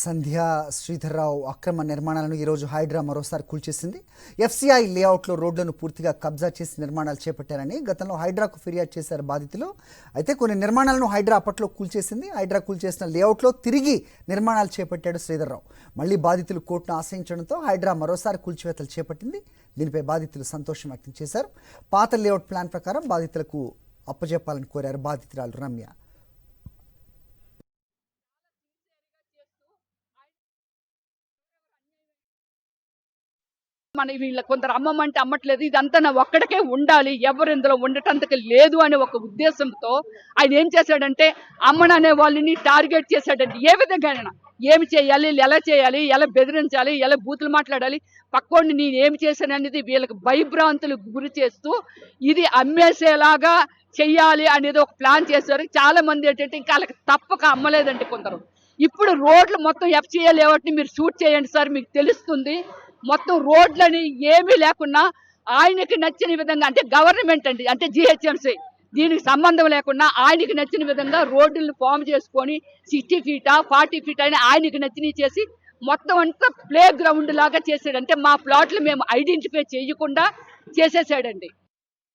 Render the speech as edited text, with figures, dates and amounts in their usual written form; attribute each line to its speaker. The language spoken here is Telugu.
Speaker 1: సంధ్య శ్రీధర్రావు అక్రమ నిర్మాణాలను ఈరోజు హైడ్రా మరోసారి కూల్చేసింది. ఎఫ్సిఐ లేఅవుట్లో రోడ్లను పూర్తిగా కబ్జా చేసి నిర్మాణాలు చేపట్టారని గతంలో హైడ్రాకు ఫిర్యాదు చేశారు బాధితులు. అయితే కొన్ని నిర్మాణాలను హైడ్రా అప్పట్లో కూల్చేసింది. హైడ్రా కూల్చేసిన లేఅవుట్లో తిరిగి నిర్మాణాలు చేపట్టాడు శ్రీధర్రావు. మళ్లీ బాధితులు కోర్టును ఆశ్రయించడంతో హైడ్రా మరోసారి కూల్చివేతలు చేపట్టింది. దీనిపై బాధితులు సంతోషం వ్యక్తం చేశారు. పాత లేఅవుట్ ప్లాన్ ప్రకారం బాధితులకు అప్పజెప్పాలని కోరారు బాధితురాలు రమ్య.
Speaker 2: మన వీళ్ళ కొందరు అమ్మమంటే అమ్మట్లేదు, ఇదంతా నా ఒక్కడికే ఉండాలి, ఎవరు ఇందులో ఉండటానికి లేదు అనే ఒక ఉద్దేశంతో ఆయన ఏం చేశాడంటే అమ్మననే వాళ్ళని టార్గెట్ చేశాడండి. ఏ విధంగా ఏమి చేయాలి, ఎలా చేయాలి, ఎలా బెదిరించాలి, ఎలా బూతులు మాట్లాడాలి, పక్కోడిని నేను ఏమి చేశాను అనేది వీళ్ళకి భయభ్రాంతులకు గురి చేస్తూ ఇది అమ్మేసేలాగా చెయ్యాలి అనేది ఒక ప్లాన్ చేశారు. చాలా మంది ఏంటంటే ఇంకా వాళ్ళకి తప్పక అమ్మలేదండి కొందరు. ఇప్పుడు రోడ్లు మొత్తం ఎఫ్సిఐ లేఅవుట్ని మీరు షూట్ చేయండి సార్, మీకు తెలుస్తుంది. మొత్తం రోడ్లని ఏమీ లేకున్నా ఆయనకి నచ్చిన విధంగా, అంటే గవర్నమెంట్ అండి, అంటే జిహెచ్ఎంసీ దీనికి సంబంధం లేకుండా ఆయనకి నచ్చిన విధంగా రోడ్లను ఫామ్ చేసుకొని 60 ఫీటా 40 ఫీట్ అయినా ఆయనకి నచ్చినవి చేసి మొత్తం అంతా ప్లే గ్రౌండ్ లాగా చేసాడు. అంటే మా ప్లాట్లు మేము ఐడెంటిఫై చేయకుండా చేసేసాడండి.